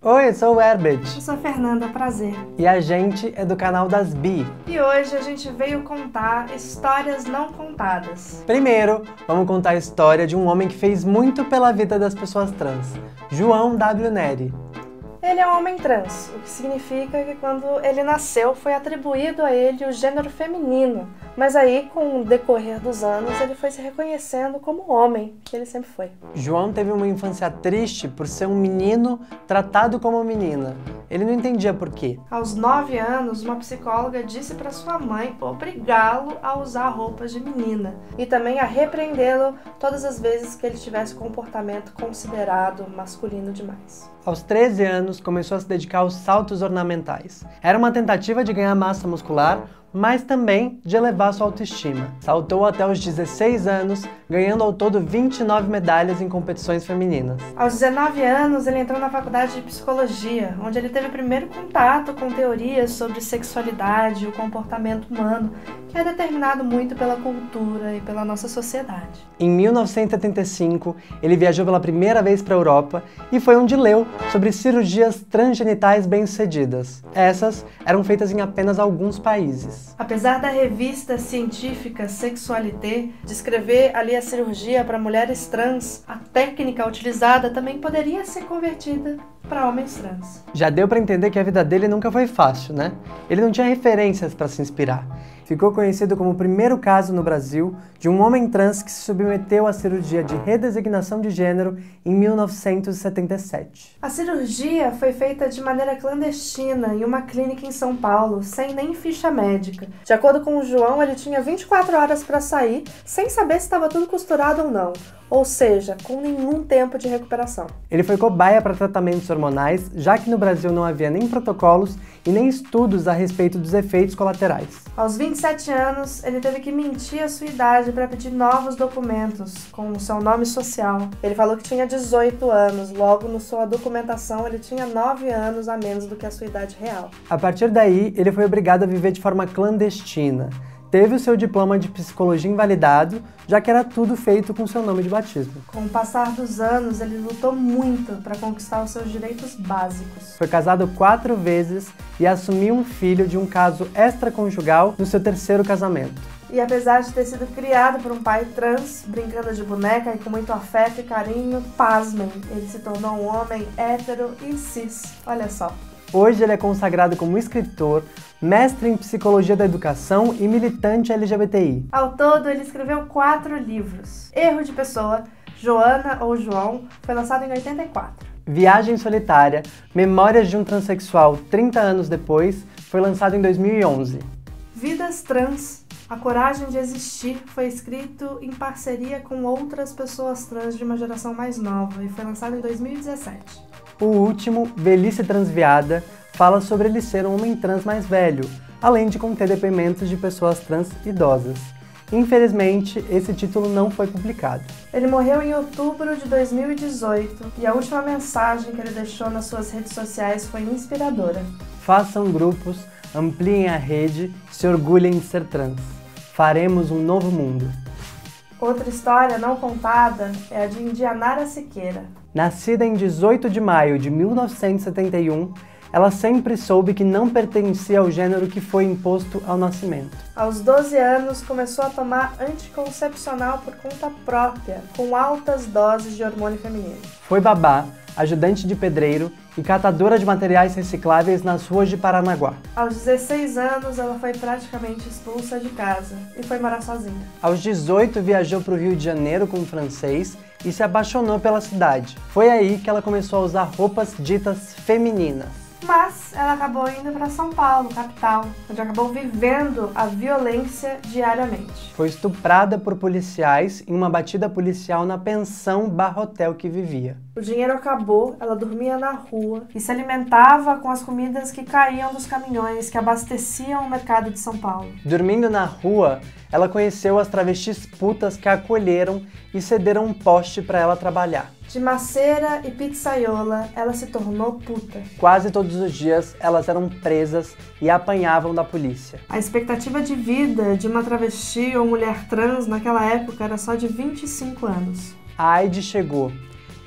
Oi, eu sou o Herbert. Eu sou a Fernanda, prazer. E a gente é do canal das Bi. E hoje a gente veio contar histórias não contadas. Primeiro, vamos contar a história de um homem que fez muito pela vida das pessoas trans, João W. Nery. Ele é um homem trans, o que significa que quando ele nasceu foi atribuído a ele o gênero feminino. Mas aí, com o decorrer dos anos, ele foi se reconhecendo como homem, que ele sempre foi. João teve uma infância triste por ser um menino tratado como menina. Ele não entendia por quê. Aos 9 anos, uma psicóloga disse para sua mãe obrigá-lo a usar roupas de menina e também a repreendê-lo todas as vezes que ele tivesse comportamento considerado masculino demais. Aos 13 anos, começou a se dedicar aos saltos ornamentais. Era uma tentativa de ganhar massa muscular, mas também de elevar sua autoestima. Saltou até os 16 anos, ganhando ao todo 29 medalhas em competições femininas. Aos 19 anos, ele entrou na faculdade de psicologia, onde ele teve o primeiro contato com teorias sobre sexualidade e o comportamento humano, que é determinado muito pela cultura e pela nossa sociedade. Em 1975, ele viajou pela primeira vez para a Europa e foi onde leu sobre cirurgias transgenitais bem-sucedidas. Essas eram feitas em apenas alguns países. Apesar da revista científica Sexualité descrever ali a cirurgia para mulheres trans, a técnica utilizada também poderia ser convertida para homens trans. Já deu para entender que a vida dele nunca foi fácil, né? Ele não tinha referências para se inspirar. Ficou conhecido como o primeiro caso no Brasil de um homem trans que se submeteu à cirurgia de redesignação de gênero em 1977. A cirurgia foi feita de maneira clandestina em uma clínica em São Paulo, sem nem ficha médica. De acordo com o João, ele tinha 24 horas para sair, sem saber se estava tudo costurado ou não. Ou seja, com nenhum tempo de recuperação. Ele foi cobaia para tratamentos hormonais, já que no Brasil não havia nem protocolos e nem estudos a respeito dos efeitos colaterais. Aos 27 anos, ele teve que mentir a sua idade para pedir novos documentos com o seu nome social. Ele falou que tinha 18 anos, logo na sua documentação ele tinha 9 anos a menos do que a sua idade real. A partir daí, ele foi obrigado a viver de forma clandestina. Teve o seu diploma de psicologia invalidado, já que era tudo feito com seu nome de batismo. Com o passar dos anos, ele lutou muito para conquistar os seus direitos básicos. Foi casado 4 vezes e assumiu um filho de um caso extraconjugal no seu 3º casamento. E apesar de ter sido criado por um pai trans, brincando de boneca e com muito afeto e carinho, pasmem, ele se tornou um homem hétero e cis. Olha só. Hoje ele é consagrado como escritor, mestre em psicologia da educação e militante LGBTI. Ao todo, ele escreveu 4 livros. Erro de Pessoa, Joana ou João, foi lançado em 84. Viagem Solitária, Memórias de um Transsexual 30 anos depois, foi lançado em 2011. Vidas Trans, A Coragem de Existir, foi escrito em parceria com outras pessoas trans de uma geração mais nova e foi lançado em 2017. O último, Velhice Transviada, fala sobre ele ser um homem trans mais velho, além de conter depoimentos de pessoas trans idosas. Infelizmente, esse título não foi publicado. Ele morreu em outubro de 2018 e a última mensagem que ele deixou nas suas redes sociais foi inspiradora. Façam grupos, ampliem a rede, se orgulhem de ser trans. Faremos um novo mundo. Outra história não contada é a de Indianara Siqueira. Nascida em 18 de maio de 1971, ela sempre soube que não pertencia ao gênero que foi imposto ao nascimento. Aos 12 anos, começou a tomar anticoncepcional por conta própria, com altas doses de hormônio feminino. Foi babá, ajudante de pedreiro e catadora de materiais recicláveis nas ruas de Paranaguá. Aos 16 anos, ela foi praticamente expulsa de casa e foi morar sozinha. Aos 18, viajou para o Rio de Janeiro com um francês e se apaixonou pela cidade. Foi aí que ela começou a usar roupas ditas femininas. Mas ela acabou indo para São Paulo, capital, onde acabou vivendo a violência diariamente. Foi estuprada por policiais em uma batida policial na pensão/hotel que vivia. O dinheiro acabou, ela dormia na rua e se alimentava com as comidas que caíam dos caminhões que abasteciam o mercado de São Paulo. Dormindo na rua, ela conheceu as travestis putas que a acolheram e cederam um poste para ela trabalhar. De maceira e pizzaiola, ela se tornou puta. Quase todos os dias, elas eram presas e apanhavam da polícia. A expectativa de vida de uma travesti ou mulher trans naquela época era só de 25 anos. A AIDS chegou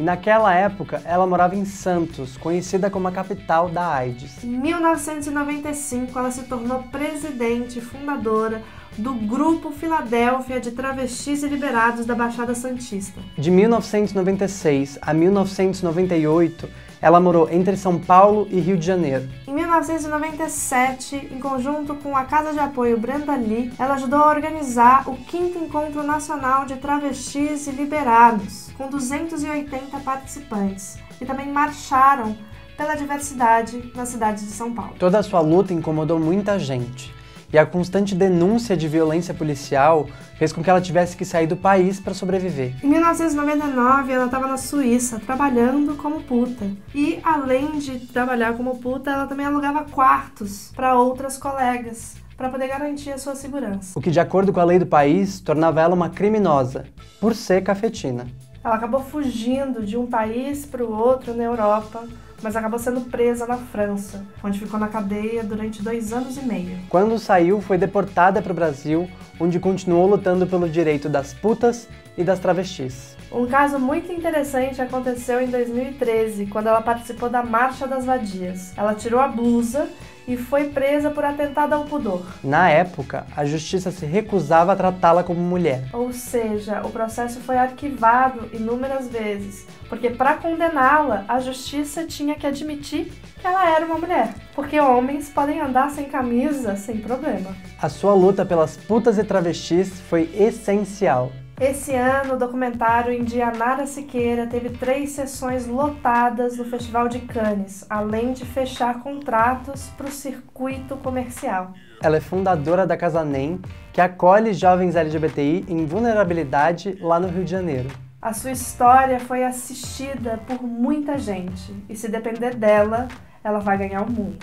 E naquela época, ela morava em Santos, conhecida como a capital da AIDS. Em 1995, ela se tornou presidente e fundadora do Grupo Filadélfia de Travestis e Liberados da Baixada Santista. De 1996 a 1998, ela morou entre São Paulo e Rio de Janeiro. Em 1997, em conjunto com a Casa de Apoio Brenda Lee, ela ajudou a organizar o 5º Encontro Nacional de Travestis e Liberados, com 280 participantes, e também marcharam pela diversidade na cidade de São Paulo. Toda a sua luta incomodou muita gente, e a constante denúncia de violência policial fez com que ela tivesse que sair do país para sobreviver. Em 1999, ela estava na Suíça, trabalhando como puta. E, além de trabalhar como puta, ela também alugava quartos para outras colegas, para poder garantir a sua segurança. O que, de acordo com a lei do país, tornava ela uma criminosa, por ser cafetina. Ela acabou fugindo de um país para o outro na Europa, mas acabou sendo presa na França, onde ficou na cadeia durante 2 anos e meio. Quando saiu, foi deportada para o Brasil, onde continuou lutando pelo direito das putas e das travestis. Um caso muito interessante aconteceu em 2013, quando ela participou da Marcha das Vadias. Ela tirou a blusa e foi presa por atentado ao pudor. Na época, a justiça se recusava a tratá-la como mulher. Ou seja, o processo foi arquivado inúmeras vezes, porque para condená-la, a justiça tinha que admitir que ela era uma mulher, porque homens podem andar sem camisa sem problema. A sua luta pelas putas e travestis foi essencial. Esse ano, o documentário Indianara Siqueira teve 3 sessões lotadas no Festival de Cannes, além de fechar contratos para o circuito comercial. Ela é fundadora da Casa NEM, que acolhe jovens LGBTI em vulnerabilidade lá no Rio de Janeiro. A sua história foi assistida por muita gente, e se depender dela, ela vai ganhar o mundo.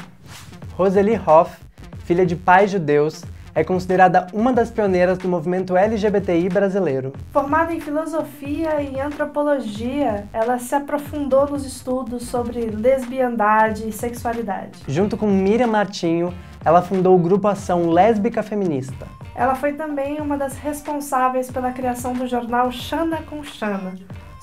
Roseli Hoff, filha de pais judeus, é considerada uma das pioneiras do movimento LGBTI brasileiro. Formada em filosofia e antropologia, ela se aprofundou nos estudos sobre lesbiandade e sexualidade. Junto com Miriam Martinho, ela fundou o grupo Ação Lésbica Feminista. Ela foi também uma das responsáveis pela criação do jornal Xana com Xana,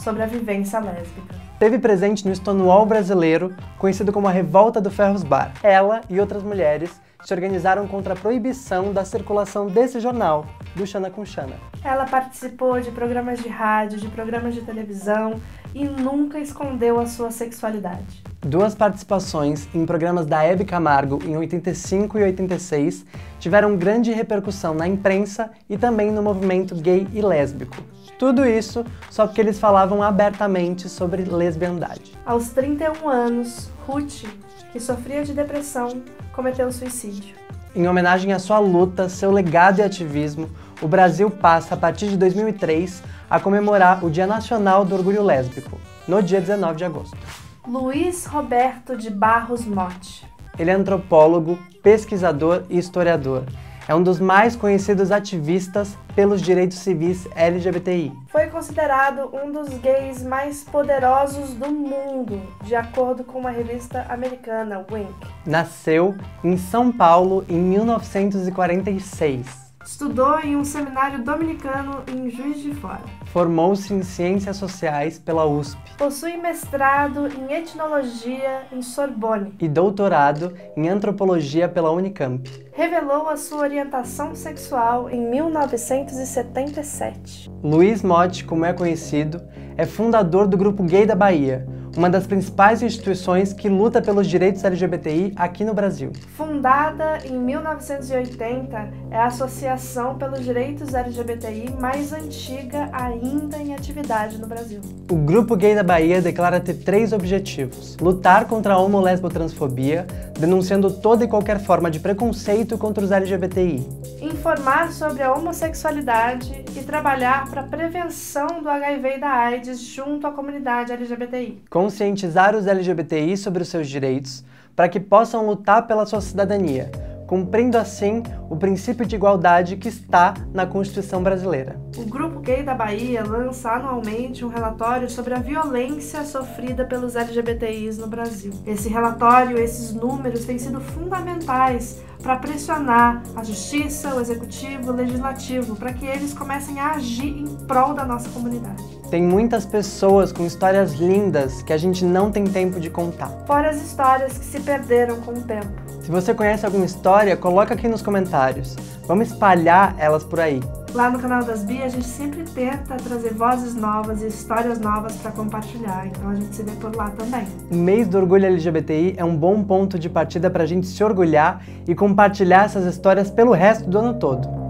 sobre a vivência lésbica. Esteve presente no Stonewall brasileiro, conhecido como a Revolta do Ferros Bar. Ela e outras mulheres se organizaram contra a proibição da circulação desse jornal, do Xana com Xana. Ela participou de programas de rádio, de programas de televisão e nunca escondeu a sua sexualidade. 2 participações em programas da Hebe Camargo em 85 e 86 tiveram grande repercussão na imprensa e também no movimento gay e lésbico. Tudo isso só porque eles falavam abertamente sobre lesbiandade. Aos 31 anos, Ruth, que sofria de depressão, cometeu suicídio. Em homenagem à sua luta, seu legado e ativismo, o Brasil passa, a partir de 2003, a comemorar o Dia Nacional do Orgulho Lésbico, no dia 19 de agosto. Luiz Roberto de Barros Motti. Ele é antropólogo, pesquisador e historiador. É um dos mais conhecidos ativistas pelos direitos civis LGBTI. Foi considerado um dos gays mais poderosos do mundo, de acordo com uma revista americana, Wink. Nasceu em São Paulo em 1946. Estudou em um seminário dominicano em Juiz de Fora. Formou-se em Ciências Sociais pela USP. Possui mestrado em Etnologia em Sorbonne. E doutorado em Antropologia pela Unicamp. Revelou a sua orientação sexual em 1977. Luiz Motti, como é conhecido, é fundador do Grupo Gay da Bahia, uma das principais instituições que luta pelos direitos LGBTI aqui no Brasil. Fundada em 1980, é a associação pelos direitos LGBTI mais antiga ainda em atividade no Brasil. O Grupo Gay da Bahia declara ter 3 objetivos: lutar contra a homo-lesbo-transfobia, denunciando toda e qualquer forma de preconceito contra os LGBTI. Informar sobre a homossexualidade e trabalhar para a prevenção do HIV e da AIDS junto à comunidade LGBTI. Conscientizar os LGBTI sobre os seus direitos para que possam lutar pela sua cidadania, cumprindo assim o princípio de igualdade que está na Constituição brasileira. O Grupo Gay da Bahia lança anualmente um relatório sobre a violência sofrida pelos LGBTIs no Brasil. Esse relatório, esses números têm sido fundamentais para pressionar a Justiça, o Executivo, o Legislativo, para que eles comecem a agir em prol da nossa comunidade. Tem muitas pessoas com histórias lindas que a gente não tem tempo de contar. Fora as histórias que se perderam com o tempo. Se você conhece alguma história, coloca aqui nos comentários. Vamos espalhar elas por aí. Lá no canal das Bi, a gente sempre tenta trazer vozes novas e histórias novas para compartilhar, então a gente se vê por lá também. O mês do orgulho LGBTI é um bom ponto de partida para a gente se orgulhar e compartilhar essas histórias pelo resto do ano todo.